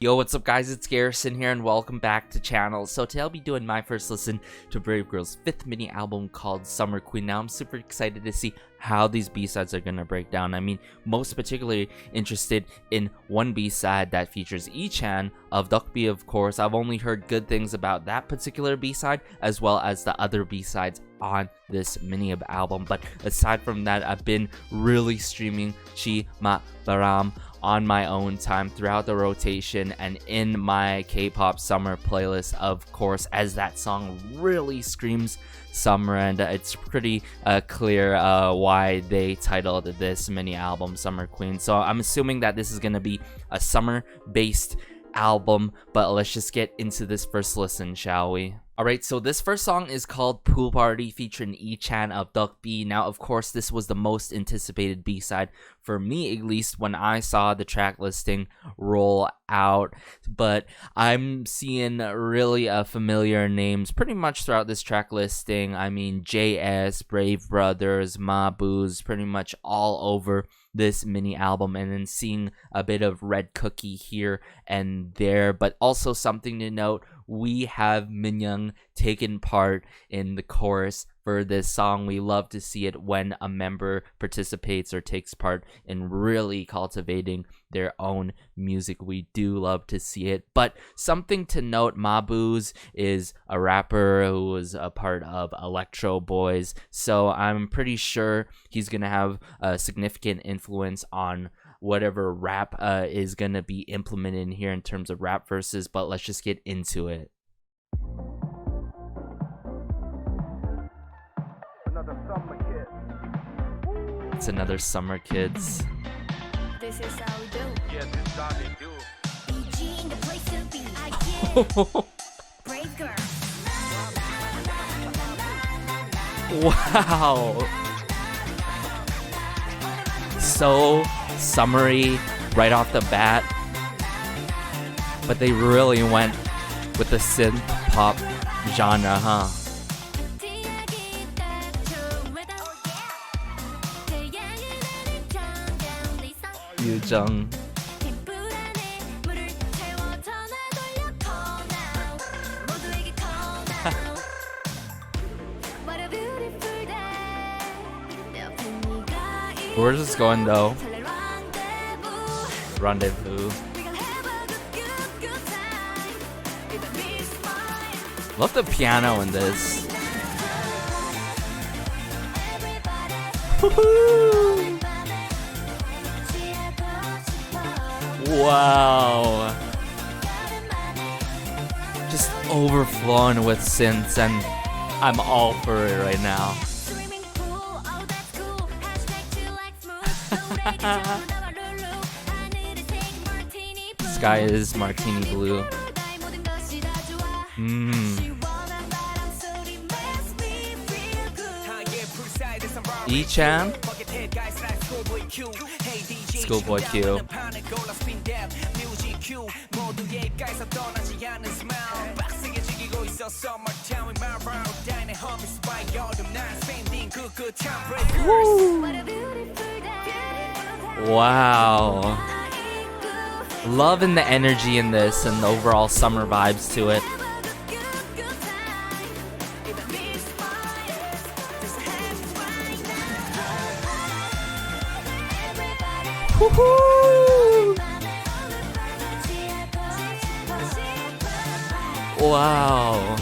Yo, what's up guys, it's Garrison here and welcome back to channel. So today I'll be doing my first listen to BraveGirl's 5th mini album called Summer Queen. Now I'm super excited to see how these B-sides are gonna break down. I mean, most particularly interested in one B-side that features Echan of Dokbi, of course. I've only heard good things about that particular B-side as well as the other B-sides on this mini album. But aside from that, I've been really streaming Chimatbaram on my own time throughout the rotation and in my K-pop summer playlist, of course, as that song really screams summer, and it's pretty clear why they titled this mini album Summer Queen. So I'm assuming that this is gonna be a summer based album, but let's just get into this first listen, shall we? Alright, so this first song is called Pool Party featuring Echan of Dokbi. Now, of course, this was the most anticipated B-side for me, at least, when I saw the track listing roll out. But I'm seeing really familiar names pretty much throughout this track listing. I mean, JS, Brave Brothers, Mabuz, pretty much all over this mini album, and then seeing a bit of Red Cookie here and there. But also something to note, we have Minyoung taken part in the chorus for this song. We love to see it when a member participates or takes part in really cultivating their own music. We do love to see it. But something to note, Mabuz is a rapper who was a part of Electro Boys, so I'm pretty sure he's gonna have a significant influence on whatever rap is gonna be implemented in here in terms of rap verses. But let's just get into it. It's another Summer Kids. This is how we do. Yeah, this is how they do. EG in the place to be. I get brave girl. Wow. So summery right off the bat. But they really went with the synth pop genre, huh? Yujung. Where's this going though? Rendezvous. Love the piano in this. Woohoo! Wow. Just overflowing with synths, and I'm all for it right now. Sky is martini blue. Echan, Schoolboy Q. Woo. Wow. Loving the energy in this and the overall summer vibes to it. Woohoo! Wow.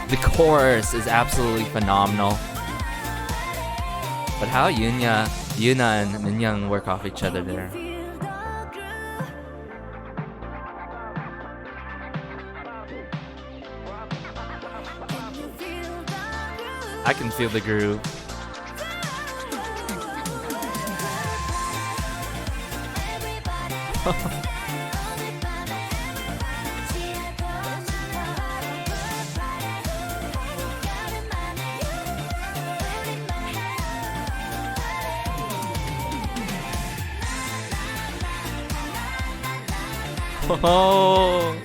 The chorus is absolutely phenomenal. But how Yuna and Minyoung work off each other there. I can feel the groove. Oh.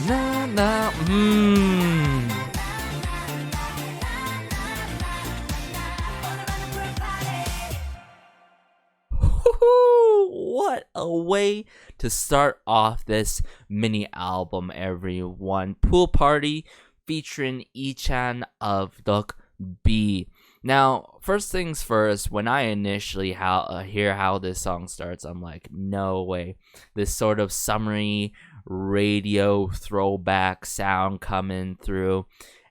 Na na. What what a way to start off this mini album, everyone. Pool Party featuring Ichan of Duk B. Now, first things first, when I initially hear how this song starts, I'm like, no way. This sort of summery radio throwback sound coming through.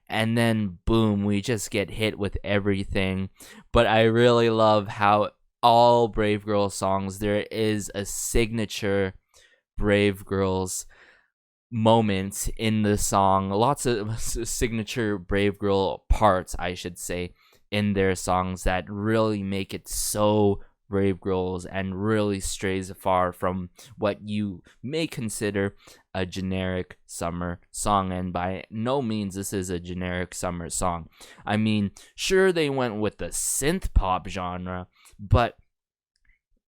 And then, boom, we just get hit with everything. But I really love how all Brave Girls songs, there is a signature Brave Girls moment in the song. Lots of signature Brave Girl parts, I should say, in their songs that really make it so Brave Girls and really strays far from what you may consider a generic summer song. And by no means this is a generic summer song. I mean, sure, they went with the synth pop genre, but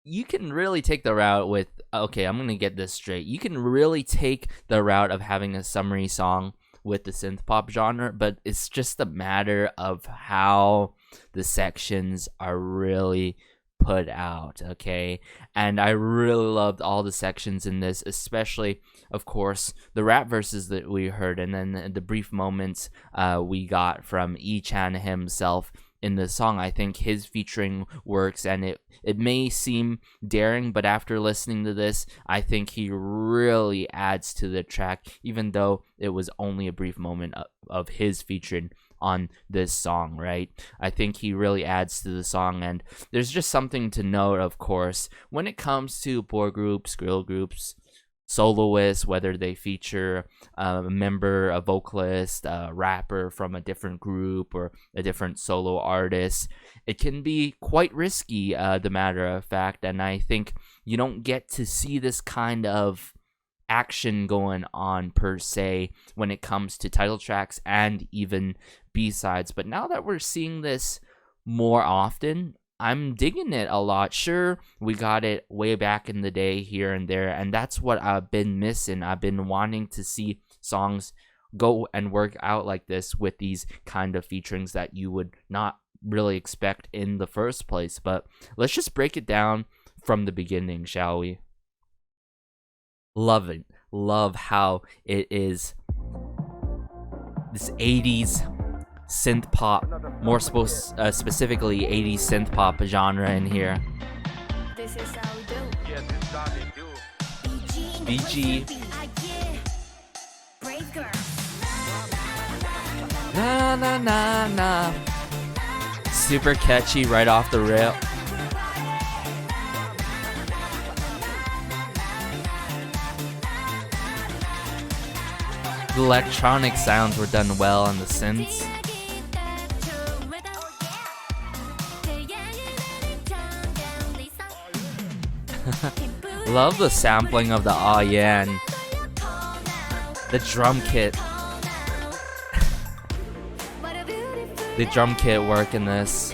you can really take the route with, okay, I'm gonna get this straight, you can really take the route of having a summery song with the synth pop genre, but it's just a matter of how the sections are really put out, okay? And I really loved all the sections in this, especially, of course, the rap verses that we heard, and then the brief moments we got from Ichan himself in the song. I think his featuring works, and it may seem daring, but after listening to this, I think he really adds to the track, even though it was only a brief moment of his featuring on this song, right? I think he really adds to the song. And there's just something to note, of course, when it comes to boy groups, girl groups, soloists, whether they feature a member, a vocalist, a rapper from a different group, or a different solo artist, it can be quite risky, the matter of fact. And I think you don't get to see this kind of action going on per se when it comes to title tracks and even B-sides. But now that we're seeing this more often, I'm digging it a lot. Sure, we got it way back in the day here and there, and that's what I've been missing. I've been wanting to see songs go and work out like this with these kind of featurings that you would not really expect in the first place. But let's just break it down from the beginning, shall we? Love it. Love how it is this 80s synth pop, more specifically 80s synth pop genre in here. This is how we do. BG. Brave girl. Na na na na. Super catchy right off the rail. The electronic sounds were done well on the synths. Love the sampling of the "Aw Yeah" and the drum kit. The drum kit work in this.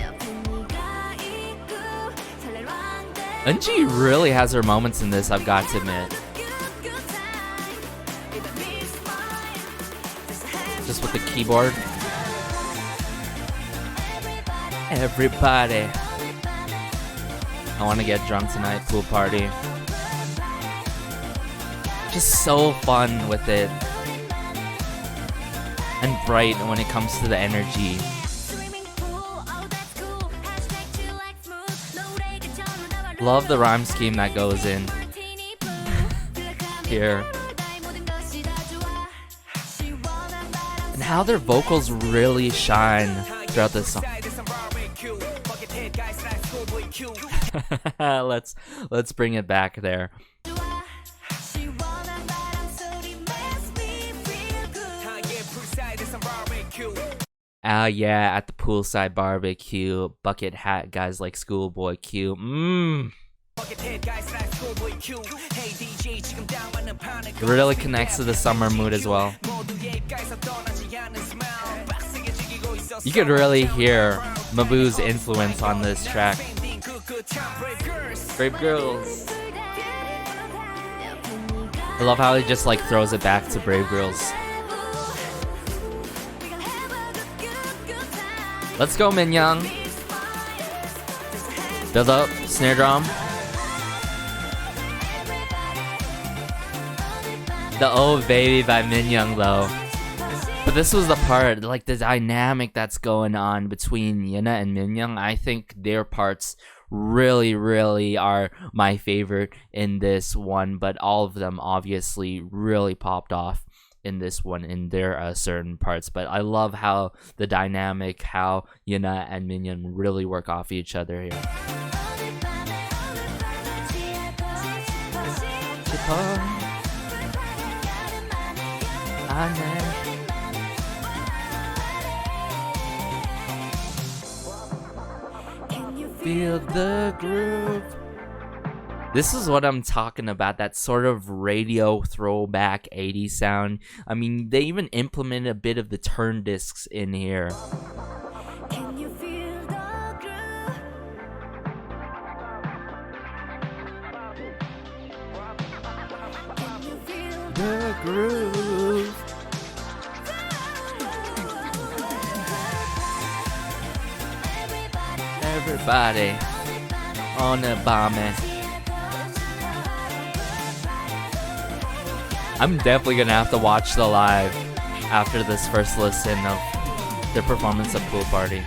Eunji really has her moments in this, I've got to admit. Just with the keyboard. Everybody. I want to get drunk tonight, pool party. Just so fun with it. And bright when it comes to the energy. Love the rhyme scheme that goes in here. And how their vocals really shine throughout this song. Let's bring it back there. Yeah, at the poolside barbecue, bucket hat guys like Schoolboy Q. It really connects to the summer mood as well. You could really hear Mabu's influence on this track. Brave Girls. I love how he just like throws it back to Brave Girls. Let's go, Minyoung. Build up, snare drum. the Oh Baby by Minyoung though. But this was the part, like the dynamic that's going on between Yuna and Minyoung. I think their parts really are my favorite in this one, but all of them obviously really popped off in this one in their certain parts. But I love how the dynamic, how Yuna and Minyoung really work off each other here. Feel the groove. This is what I'm talking about, that sort of radio throwback 80s sound. I mean, they even implemented a bit of the turn discs in here. Can you feel the groove? Can you feel The groove. Everybody on the bomb. I'm definitely gonna have to watch the live after this first listen of their performance of Pool Party.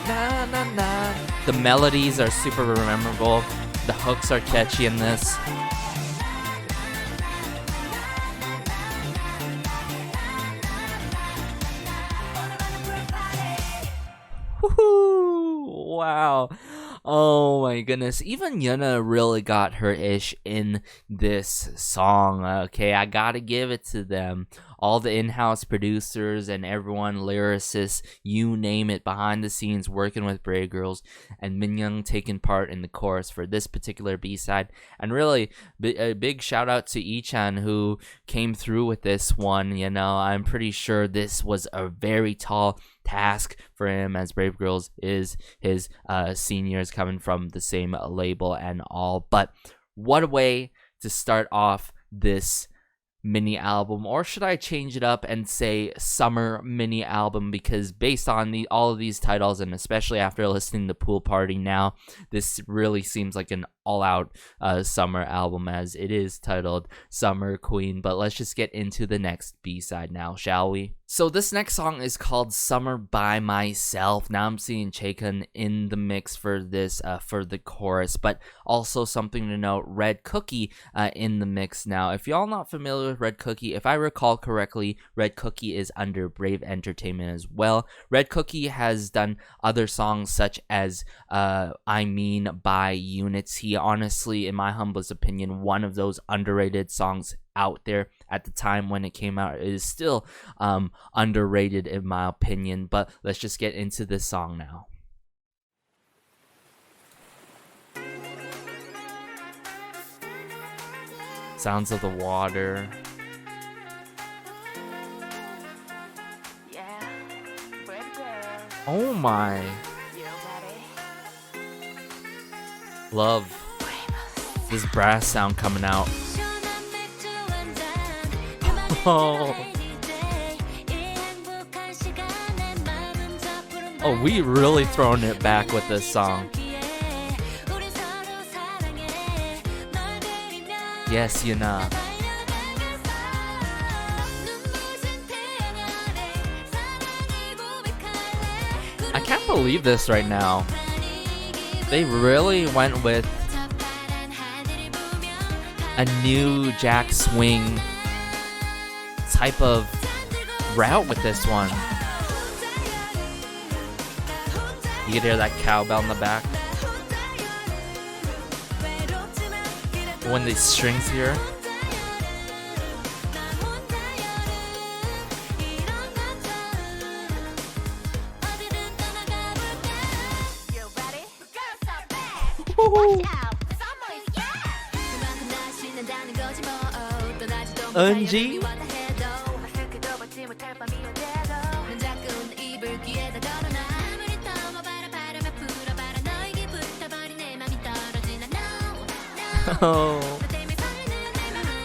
Na, na, na. The melodies are super memorable. The hooks are catchy in this. Woohoo! Wow. Oh my goodness. Even Yuna really got her ish in this song. Okay, I gotta give it to them. All the in-house producers and everyone, lyricists, you name it, behind the scenes working with Brave Girls, and Minyoung taking part in the chorus for this particular B-side. And really, a big shout out to Ichan who came through with this one. You know, I'm pretty sure this was a very tall task for him, as Brave Girls is his seniors coming from the same label and all. But what a way to start off this mini album, or should I change it up and say summer mini album, because based on all of these titles, and especially after listening to Pool Party now, this really seems like an all-out summer album, as it is titled Summer Queen. But let's just get into the next B-side now, shall we? So this next song is called Summer by Myself. Now I'm seeing Chaekun in the mix for this, for the chorus, but also something to note, Red Cookie in the mix now. If y'all not familiar with Red Cookie, if I recall correctly, Red Cookie is under Brave Entertainment as well. Red Cookie has done other songs such as I Mean by Unity. Honestly, in my humblest opinion, one of those underrated songs out there at the time when it came out. It is still underrated in my opinion, but let's just get into this song now. Sounds of the water. Oh my. Love this brass sound coming out. Oh, we really throwing it back with this song. Yes, Yuna. I can't believe this right now. They really went with a new Jack Swing type of route with this one. You can hear that cowbell in the back when the strings here. 은지. Oh,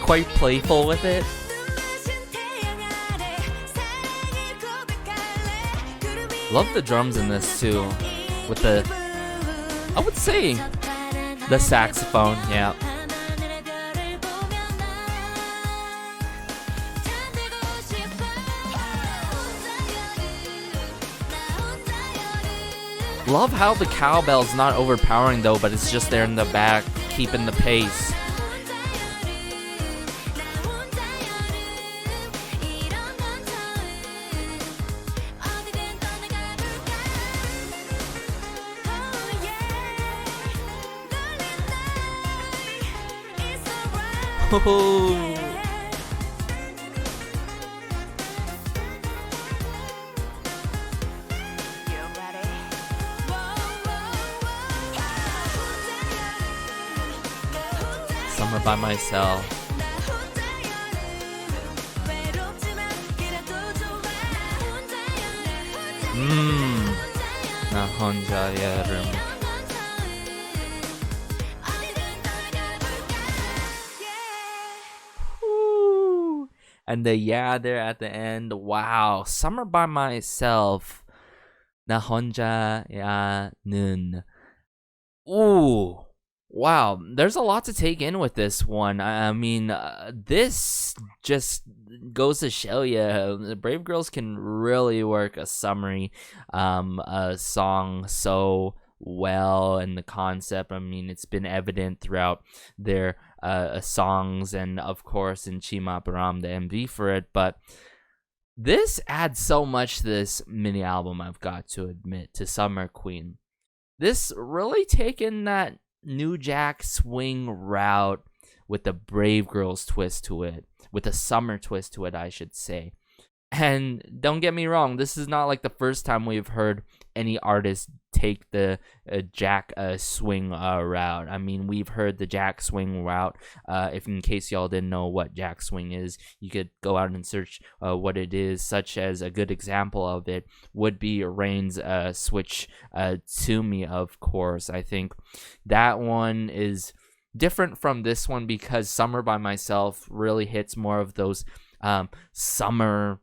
quite playful with it. Love the drums in this too, with the, I would say, the saxophone. Yeah. Love how the cowbell's not overpowering though, but it's just there in the back, keeping the pace. Oh. Summer by myself. 나 혼자 여름. And the yeah there at the end. Wow. Summer by myself. 나 혼자야는. Ooh. Wow, there's a lot to take in with this one. I mean, this just goes to show you, Brave Girls can really work a summary song so well, and the concept. I mean, it's been evident throughout their songs, and of course in Chimatbaram, the MV for it. But this adds so much to this mini album, I've got to admit, to Summer Queen. This really taken that New Jack Swing route with the Brave Girls twist to it, with a summer twist to it, I should say. And don't get me wrong, this is not like the first time we've heard any artist take the Jack Swing route. I mean, we've heard the Jack Swing route. If in case y'all didn't know what Jack Swing is, you could go out and search what it is, such as a good example of it would be Rain's Switch to Me, of course. I think that one is different from this one because Summer by Myself really hits more of those summer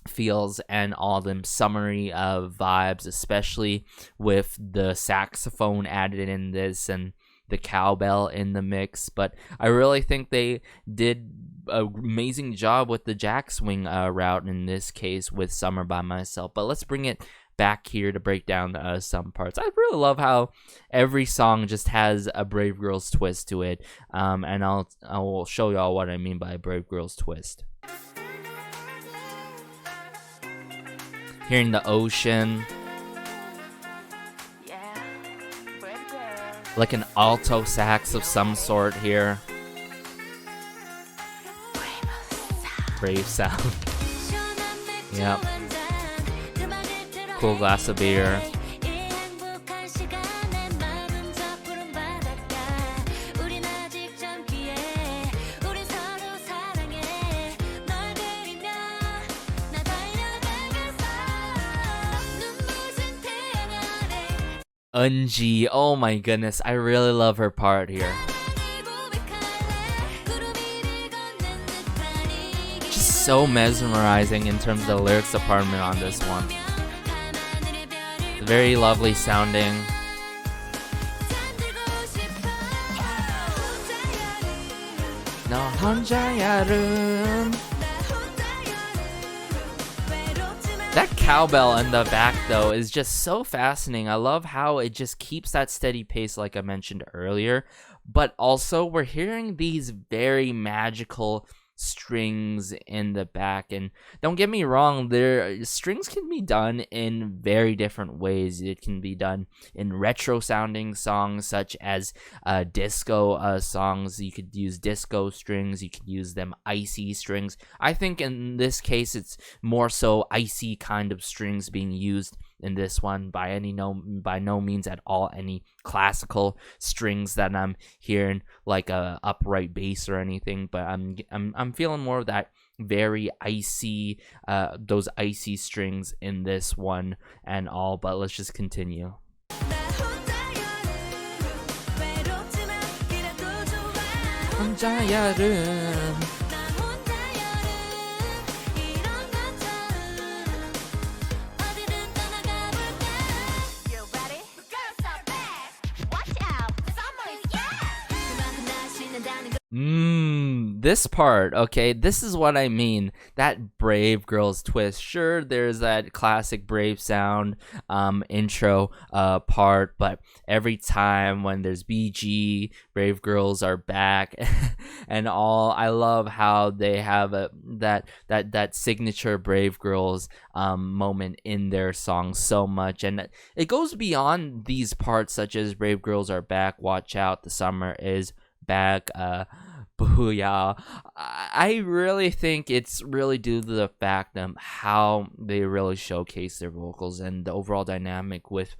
feels and all them summery vibes, especially with the saxophone added in this and the cowbell in the mix. But I really think they did an amazing job with the Jack Swing route in this case with Summer by Myself. But let's bring it back here to break down some parts. I really love how every song just has a Brave Girls twist to it, and I will show y'all what I mean by Brave Girls twist. Hearing the ocean, like an alto sax of some sort here. Brave sound. Yep. Cool glass of beer. Eunji, oh my goodness, I really love her part here. Just so mesmerizing in terms of the lyrics department on this one. Very lovely sounding. 너 혼자 여름. That cowbell in the back, though, is just so fascinating. I love how it just keeps that steady pace, like I mentioned earlier. But also, we're hearing these very magical strings in the back. And don't get me wrong, strings can be done in very different ways. It can be done in retro-sounding songs, such as disco songs. You could use disco strings. You could use them icy strings. I think in this case, it's more so icy kind of strings being used in this one. By no means at all any classical strings that I'm hearing, like a upright bass or anything. But I'm feeling more of that very icy, those icy strings in this one and all. But let's just continue. this part, okay, this is what I mean. That Brave Girls twist. Sure, there's that classic Brave sound intro part, but every time when there's BG, Brave Girls are back and all. I love how they have that signature Brave Girls moment in their song so much, and it goes beyond these parts such as Brave Girls are back, watch out, the summer is back, booyah. I really think it's really due to the fact of how they really showcase their vocals and the overall dynamic with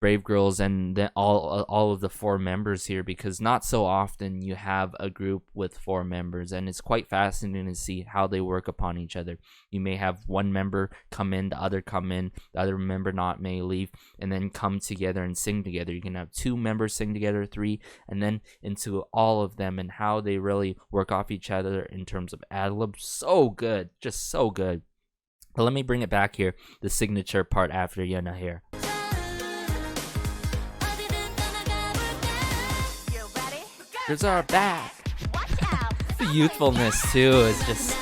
Brave Girls and all of the four members here, because not so often you have a group with four members, and it's quite fascinating to see how they work upon each other. You may have one member come in, the other come in, the other member not may leave, and then come together and sing together. You can have two members sing together, three, and then into all of them, and how they really work off each other in terms of ad-lib. So good, just so good. But let me bring it back here, the signature part after Yuna here. Girls are back. The youthfulness too is just.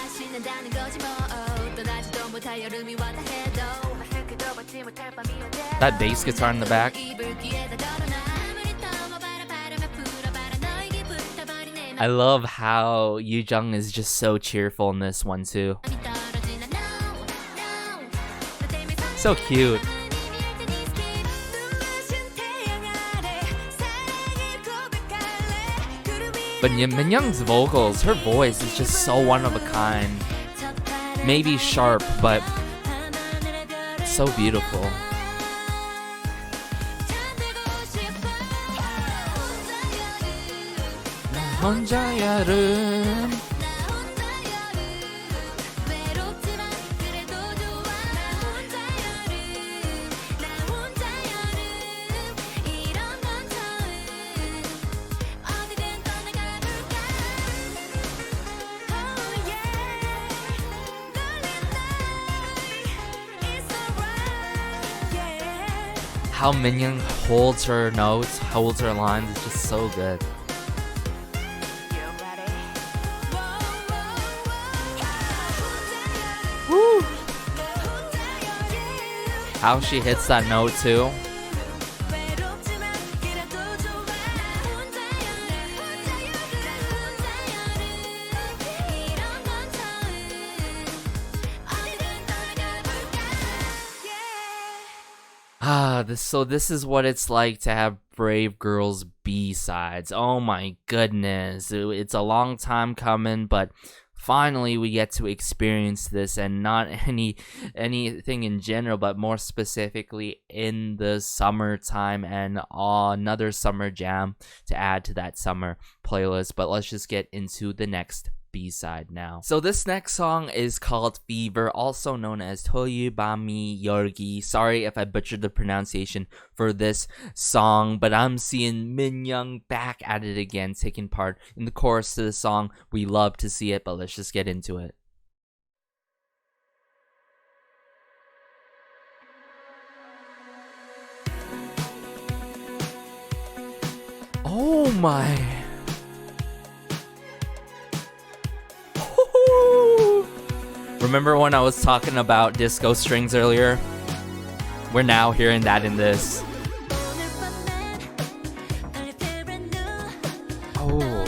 That bass guitar in the back. I love how Yoo Jung is just so cheerful in this one too. So cute. But Minyoung's vocals, her voice is just so one of a kind. Maybe sharp, but so beautiful. How Minyoung holds her notes, holds her lines, is just so good. Woo! How she hits that note too. This is what it's like to have Brave Girls B-sides. Oh my goodness. It's a long time coming, but finally we get to experience this, and not anything in general, but more specifically in the summertime, and another summer jam to add to that summer playlist. But let's just get into the next B-side now. So this next song is called Fever, also known as Toyu Bami Yorgi. Sorry if I butchered the pronunciation for this song, but I'm seeing Minyoung back at it again, taking part in the chorus to the song. We love to see it, but let's just get into it. Oh my. Remember when I was talking about disco strings earlier? We're now hearing that in this. Oh.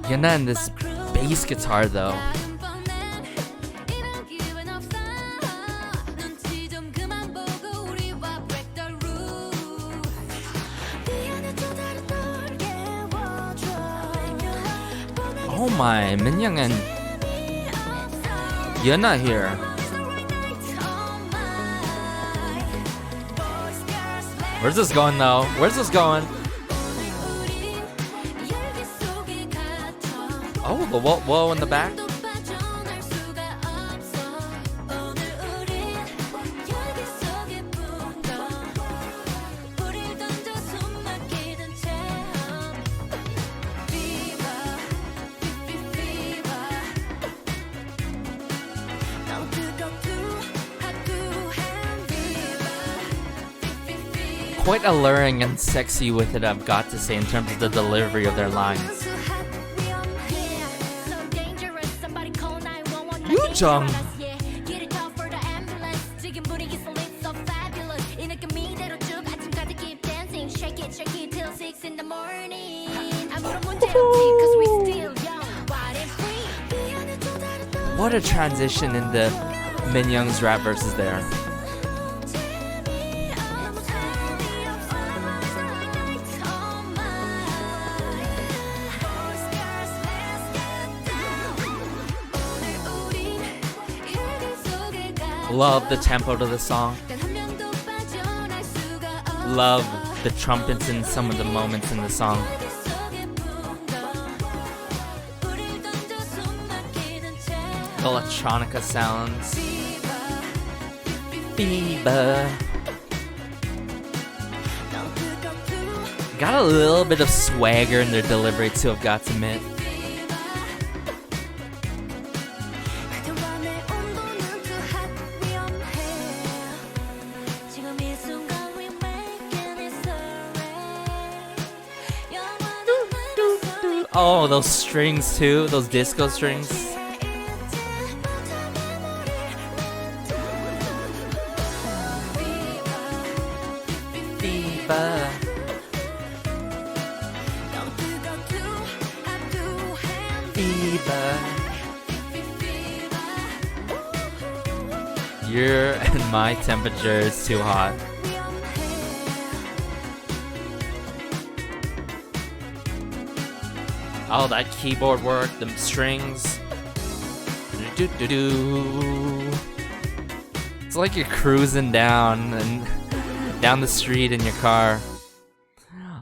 Yuna and this bass guitar though. Oh my, Minyoung and Yuna here. Where's this going though? Where's this going? Oh, the whoa in the back. Quite alluring and sexy with it, I've got to say, in terms of the delivery of their lines. Jung. What a transition in the Minyoung's rap verses there. Love the tempo to the song. Love the trumpets in some of the moments in the song. Electronica sounds. Fever. Got a little bit of swagger in their delivery too, I've got to admit. Oh, those strings too, those disco strings. Fever. Fever. Your and my temperature is too hot. Oh, that keyboard work, the strings. It's like you're cruising down the street in your car.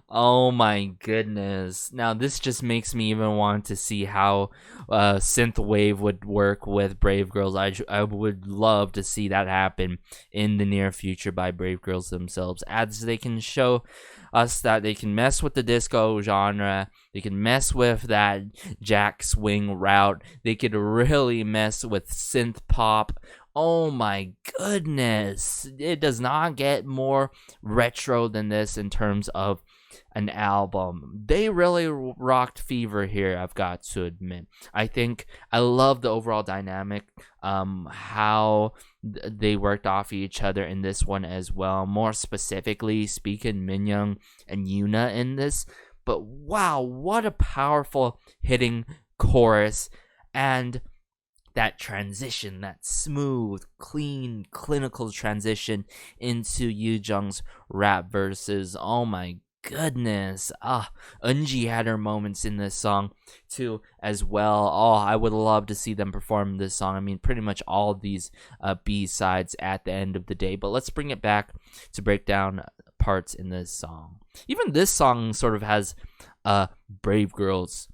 Oh my goodness. Now this just makes me even want to see how synthwave would work with Brave Girls. I would love to see that happen in the near future by Brave Girls themselves, as they can show us that they can mess with the disco genre, they can mess with that jack swing route, they could really mess with synth pop. Oh my goodness, it does not get more retro than this in terms of an album. They really rocked Fever here, I've got to admit. I think I love the overall dynamic, how they worked off each other in this one as well. More specifically, speaking Minyoung and Yuna in this. But wow, what a powerful hitting chorus, and that transition, that smooth, clean, clinical transition into Yoo Jung's rap verses. Oh my goodness. Eunji had her moments in this song too as well. I would love to see them perform this song. I mean, pretty much all of these B-sides at the end of the day. But let's bring it back to break down parts in this song. Even this song sort of has Brave Girls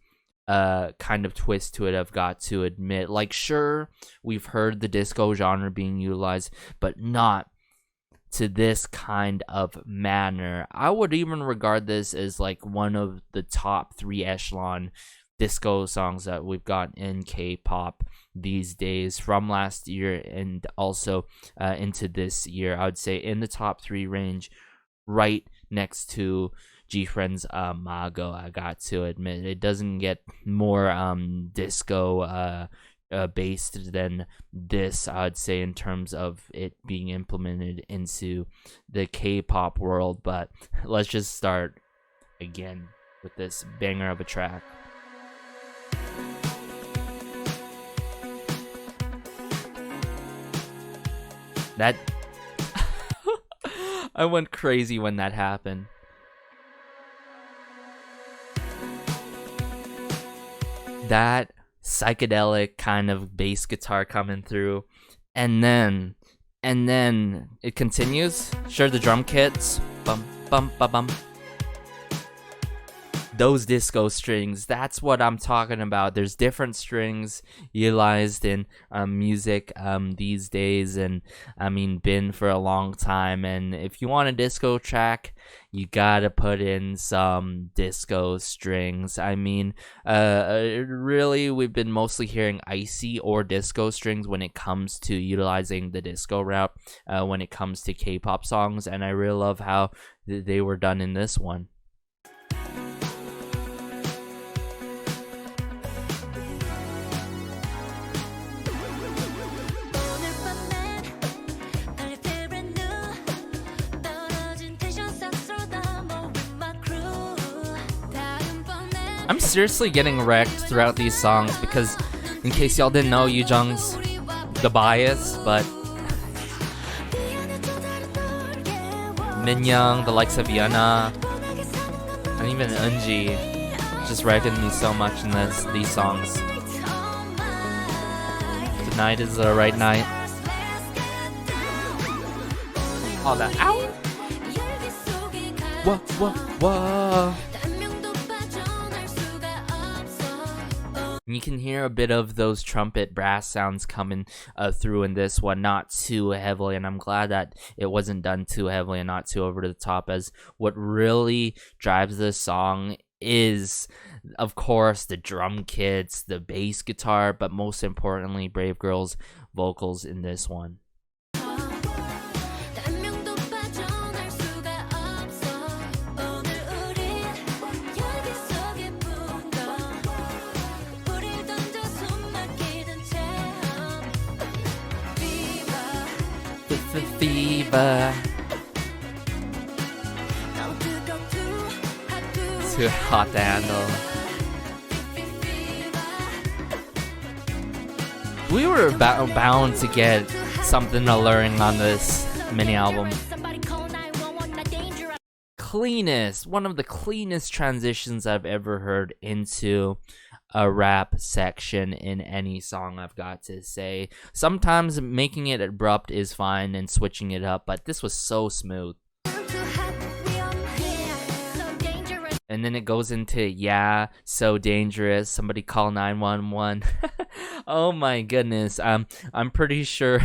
kind of twist to it, I've got to admit. Like, sure, we've heard the disco genre being utilized, but not to this kind of manner. I would even regard this as like one of the top 3 echelon disco songs that we've got in K-pop these days, from last year and also into this year. I would say in the top 3 range, right next to G-Friend's Mago. I got to admit, it doesn't get more disco based than this, I'd say, in terms of it being implemented into the K-pop world. But let's just start again with this banger of a track. That I went crazy when that happened. That psychedelic kind of bass guitar coming through, and then it continues. Sure, the drum kits, bum bum ba bum. Those disco strings, that's what I'm talking about. There's different strings utilized in music these days, and I mean, been for a long time. And if you want a disco track, you gotta put in some disco strings. I mean, really, we've been mostly hearing icy or disco strings when it comes to utilizing the disco route when it comes to K-pop songs, and I really love how they were done in this one. I'm seriously getting wrecked throughout these songs because, in case y'all didn't know, Youjung's the bias, but Minyoung, the likes of Yana, and even Eunji just wrecking me so much in these songs. Tonight is the right night. All that ow! Whoa. You can hear a bit of those trumpet brass sounds coming through in this one, not too heavily, and I'm glad that it wasn't done too heavily and not too over the top, as what really drives this song is, of course, the drum kits, the bass guitar, but most importantly, Brave Girl's vocals in this one. Fever. Too hot to handle. We were bound to get something alluring on this mini album. Cleanest, one of the cleanest transitions I've ever heard into a rap section in any song, I've got to say. Sometimes making it abrupt is fine and switching it up, but this was so smooth. And then it goes into, yeah, so dangerous, somebody call 911. Oh my goodness. I'm pretty sure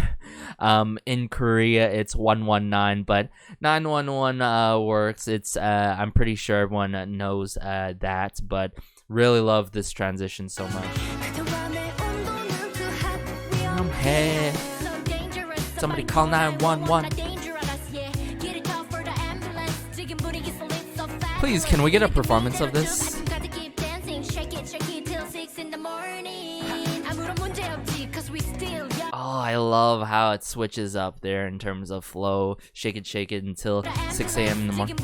in Korea it's 119, but 911 works. It's I'm pretty sure everyone knows that, but really love this transition so much. Hey, somebody call 911. Please, can we get a performance of this? Oh, I love how it switches up there in terms of flow. Shake it until 6 a.m. in the morning.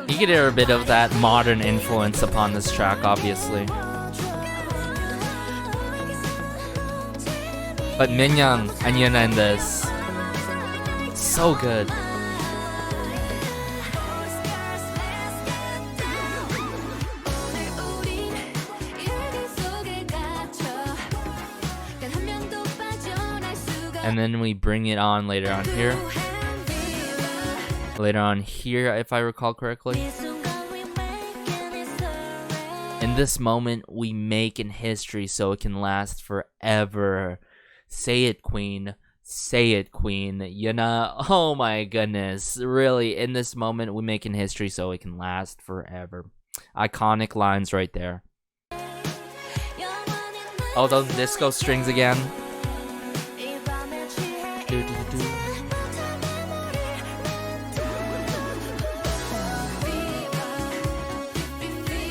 You can hear a bit of that modern influence upon this track, obviously. But Minyoung and Yuna in this, so good. And then we bring it on later on here. Later on here, if I recall correctly. In this moment, we make in history so it can last forever. Say it, queen. Say it, queen. You know, oh my goodness. Really, in this moment, we make in history so it can last forever. Iconic lines right there. Oh, those disco strings again.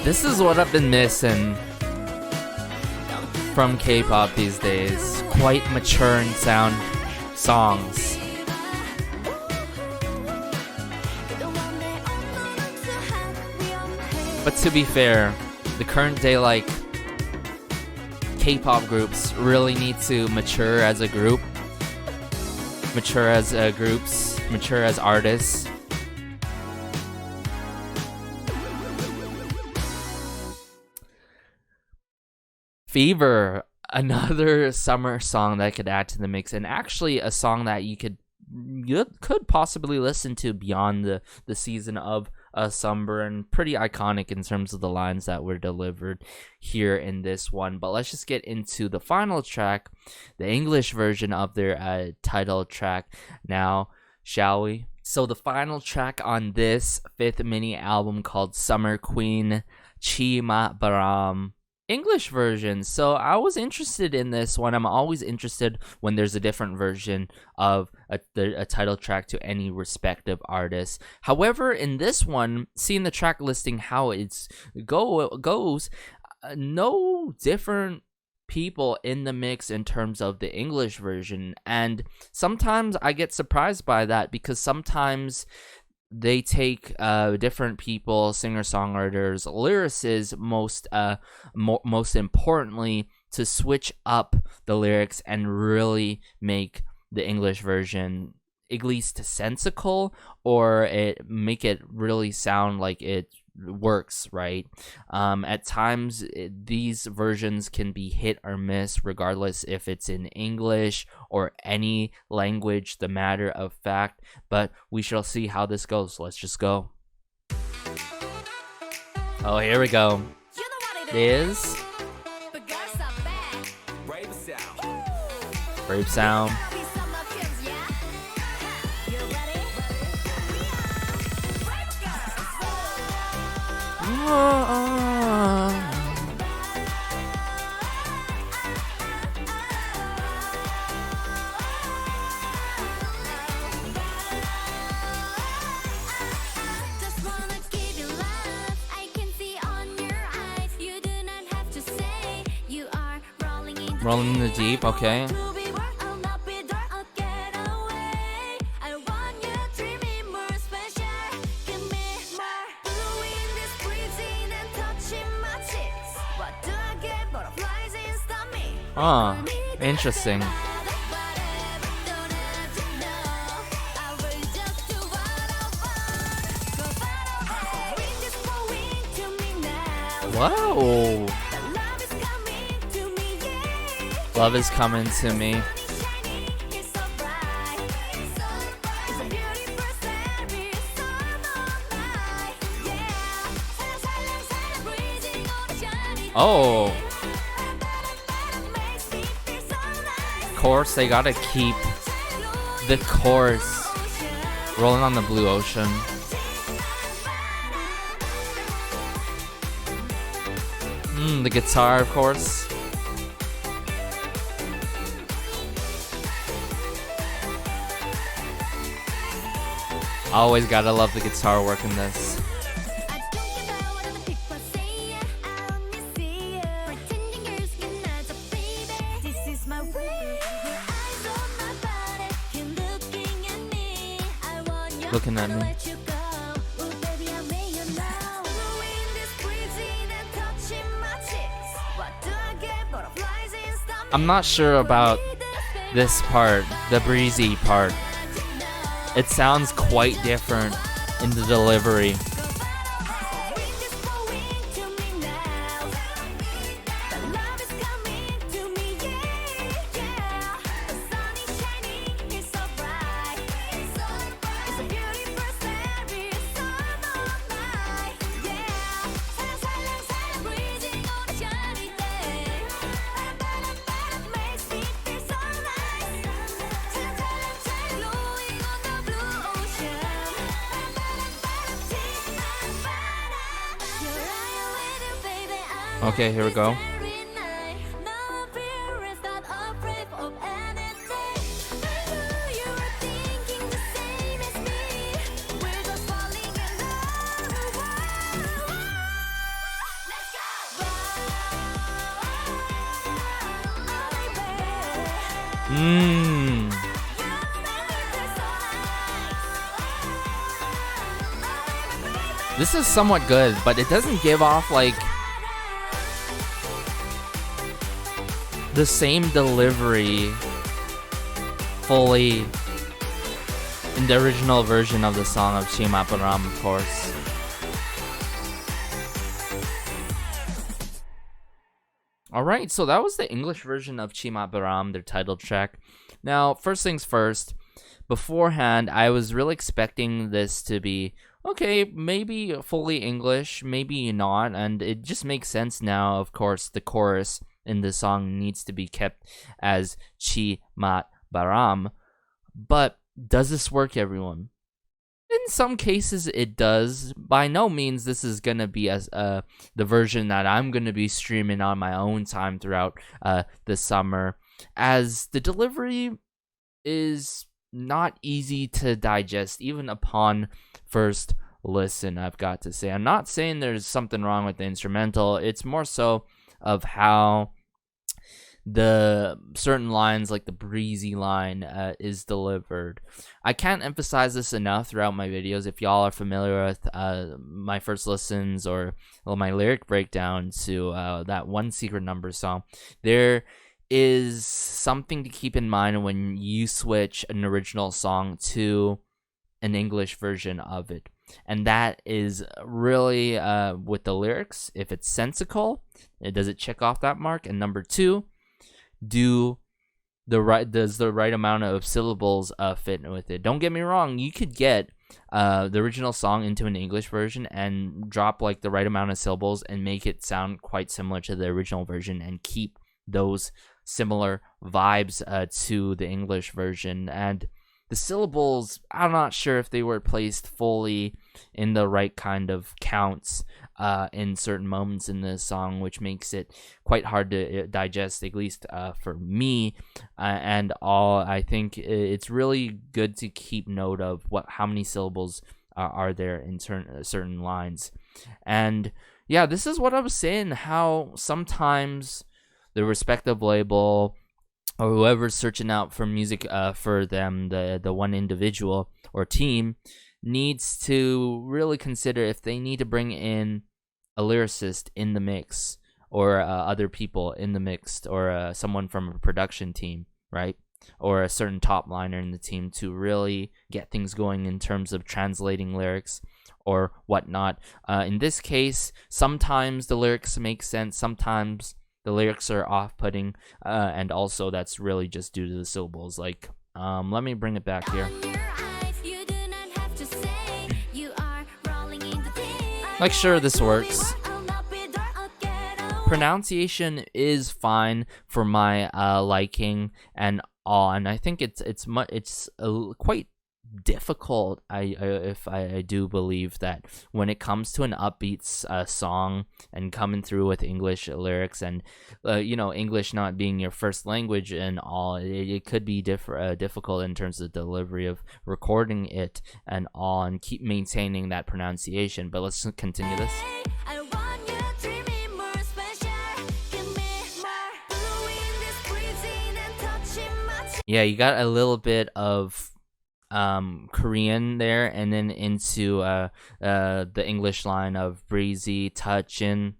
This is what I've been missing from K-pop these days. Quite mature in sound songs. But to be fair, the current day like K-pop groups really need to mature as a group. Mature as groups, mature as artists. Fever, another summer song that I could add to the mix, and actually a song that you could possibly listen to beyond the season of summer, and pretty iconic in terms of the lines that were delivered here in this one. But let's just get into the final track, the English version of their title track now, shall we? So the final track on this 5th mini album called Summer Queen, Chimatbaram. English version. So I was interested in this one. I'm always interested when there's a different version of a title track to any respective artist. However, in this one, seeing the track listing how it's goes, no different people in the mix in terms of the English version, and sometimes I get surprised by that because sometimes they take different people, singer-songwriters, lyricists, most importantly, to switch up the lyrics and really make the English version at least sensical, or make it really sound like it works, right? At times these versions can be hit or miss regardless if it's in English or any language, the matter of fact, but we shall see how this goes. Let's just go. Oh, here we go. It is Brave Sound. Rolling in the deep, okay. Ah, interesting. Whoa. Love is coming to me. Oh. Of course, they gotta keep the chorus rolling on the blue ocean. The guitar, of course. Always gotta love the guitar work in this. Looking at me. I'm not sure about this part, the breezy part. It sounds quite different in the delivery. Okay, here we go. This is somewhat good, but it doesn't give off like the same delivery fully in the original version of the song of Chimadbaram, of course. Alright, so that was the English version of Chimadbaram, their title track. Now, first things first, beforehand, I was really expecting this to be, okay, maybe fully English, maybe not, and it just makes sense now, of course, the chorus in the song needs to be kept as Chimadbaram. But does this work, everyone? In some cases, it does. By no means this is gonna be as the version that I'm gonna be streaming on my own time throughout the summer, as the delivery is not easy to digest, even upon first listen, I've got to say. I'm not saying there's something wrong with the instrumental. It's more so of how the certain lines, like the breezy line, is delivered. I can't emphasize this enough throughout my videos. If y'all are familiar with my first listens or my lyric breakdown to that One Secret Number song, there is something to keep in mind when you switch an original song to an English version of it. And that is really with the lyrics, if it's sensical, does it check off that mark? And number two, does the right amount of syllables fit with it? Don't get me wrong, you could get the original song into an English version and drop like the right amount of syllables and make it sound quite similar to the original version and keep those similar vibes to the English version. And the syllables, I'm not sure if they were placed fully in the right kind of counts in certain moments in the song, which makes it quite hard to digest, at least for me. And all, I think it's really good to keep note of how many syllables are there in certain lines. And yeah, this is what I was saying, how sometimes the respective label or whoever's searching out for music for them, the one individual or team, needs to really consider if they need to bring in a lyricist in the mix, or other people in the mix, or someone from a production team, right? Or a certain top liner in the team to really get things going in terms of translating lyrics or whatnot. In this case, sometimes the lyrics make sense, sometimes the lyrics are off-putting, and also that's really just due to the syllables. Like, let me bring it back here. Like, sure, this works. Pronunciation is fine for my liking and all, and I think it's quite difficult. I do believe that when it comes to an upbeat song and coming through with English lyrics, and English not being your first language and all, it could be difficult in terms of delivery of recording it and all, and keep maintaining that pronunciation. But let's continue this. Yeah, you got a little bit of Korean there, and then into the English line of breezy, touching.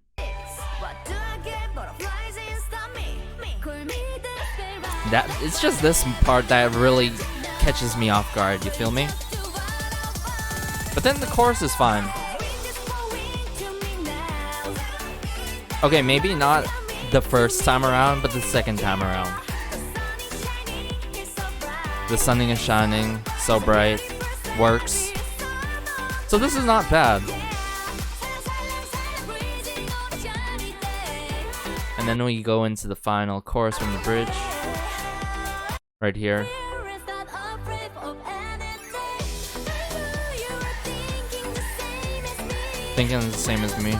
That it's just this part that really catches me off guard, you feel me? But then the chorus is fine. Okay, maybe not the first time around, but the second time around. The sun is shining, so bright, works. So this is not bad. And then we go into the final chorus from the bridge. Right here. Thinking the same as me.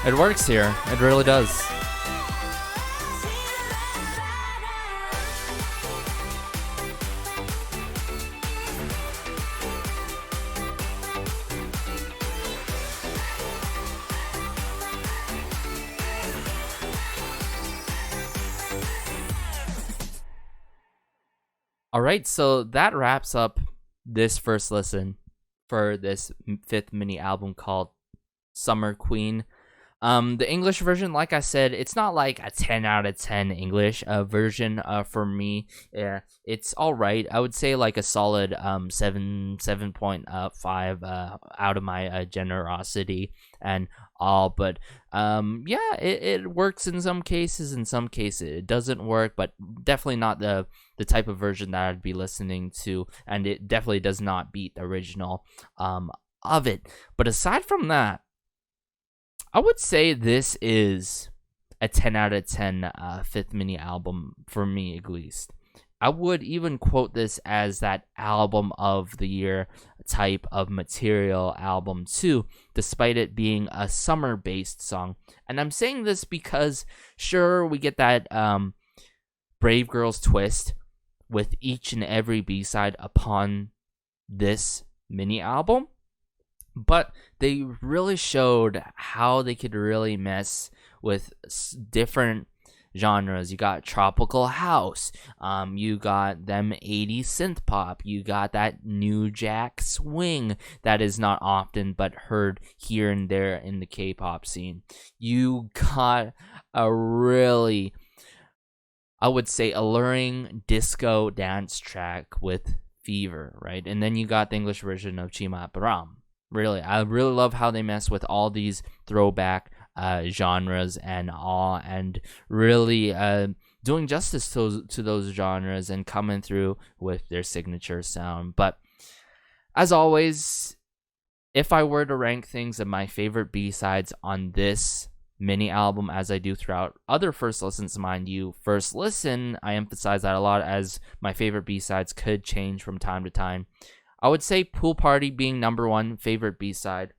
It works here. It really does. Alright, so that wraps up this first listen for this fifth mini album called Summer Queen. The English version, like I said, it's not like a 10 out of 10 English version for me. Yeah, it's all right. I would say like a solid 7.5 out of my generosity and all. But yeah, it works in some cases. In some cases, it doesn't work. But definitely not the type of version that I'd be listening to, and it definitely does not beat the original of it. But aside from that, I would say this is a 10 out of 10 fifth mini album for me, at least. I would even quote this as that album of the year type of material album too, despite it being a summer-based song. And I'm saying this because, sure, we get that Brave Girls twist with each and every B-side upon this mini album, but they really showed how they could really mess with different genres. You got tropical house, you got them 80s synth pop, you got that new jack swing that is not often but heard here and there in the K-pop scene. You got a really, I would say, alluring disco dance track with Fever, right? And then you got the English version of Chimatbaram. Really, I really love how they mess with all these throwback genres and all, and really doing justice to those genres and coming through with their signature sound. But as always, if I were to rank things of my favorite B-sides on this mini album, as I do throughout other first listens, mind you, first listen, I emphasize that a lot, as my favorite B-sides could change from time to time. I would say Pool Party being number one favorite B-side.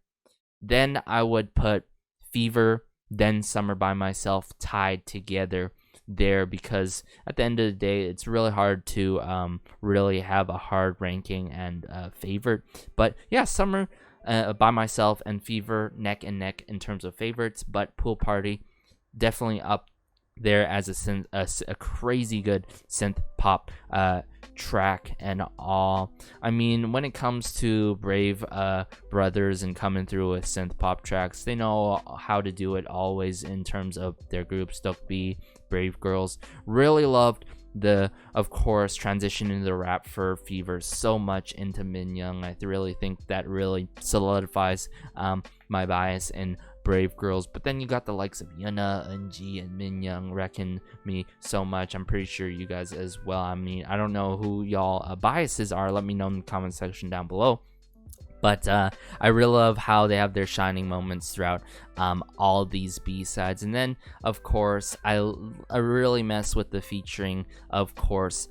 Then I would put Fever, then Summer by Myself tied together there, because at the end of the day, it's really hard to really have a hard ranking and favorite. But yeah, Summer by Myself and Fever neck and neck in terms of favorites, but Pool Party definitely up there as a crazy good synth pop track and all. I mean, when it comes to Brave brothers and coming through with synth pop tracks, they know how to do it always in terms of their groups. Duck B, Brave Girls. Really loved the, of course, transition into the rap for Fever so much into Min Young. I really think that really solidifies my bias in Brave Girls. But then you got the likes of Yuna, Eunji, and Min Young wrecking me so much. I'm pretty sure you guys as well. I mean, I don't know who y'all biases are. Let me know in the comment section down below. But I really love how they have their shining moments throughout all these B-sides. And then, of course, I really mess with the featuring, of course,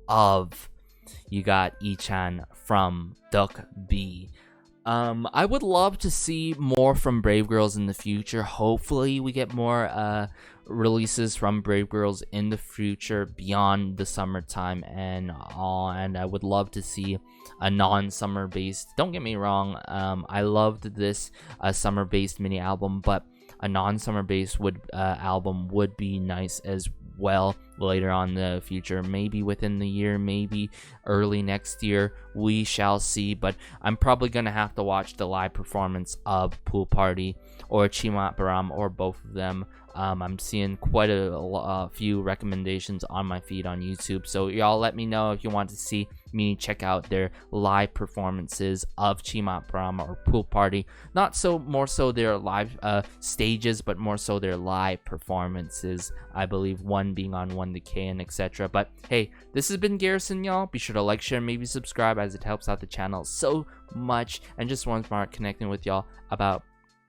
of you got Ichan from Duck B. I would love to see more from Brave Girls in the future. Hopefully we get more releases from Brave Girls in the future beyond the summertime and all, and I would love to see a non-summer based, don't get me wrong, I loved this summer based mini album, but a non-summer based album would be nice as well later on in the future, maybe within the year, maybe early next year, we shall see. But I'm probably gonna have to watch the live performance of Pool Party or Chimatbaram, or both of them. I'm seeing quite a few recommendations on my feed on YouTube, so y'all let me know if you want to see me check out their live performances of Chimatbaram or Pool Party. Not so more so their live stages, but more so their live performances. I believe one being on 1TK and etc. But hey, this has been Garrison, y'all. Be sure to like, share, maybe subscribe, as it helps out the channel so much. And just one part connecting with y'all about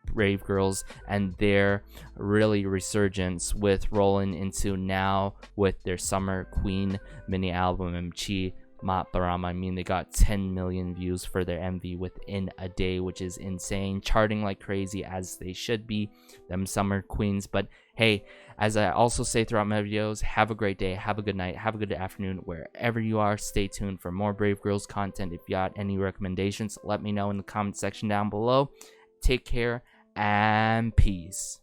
Brave Girls and their really resurgence with rolling into now with their Summer Queen mini album and Chimatbaram. I mean, they got 10 million views for their MV within a day, which is insane, charting like crazy, as they should be, them Summer Queens. But hey, as I also say throughout my videos, have a great day, have a good night, have a good afternoon wherever you are. Stay tuned for more Brave Girls content. If you got any recommendations, let me know in the comment section down below. Take care and peace.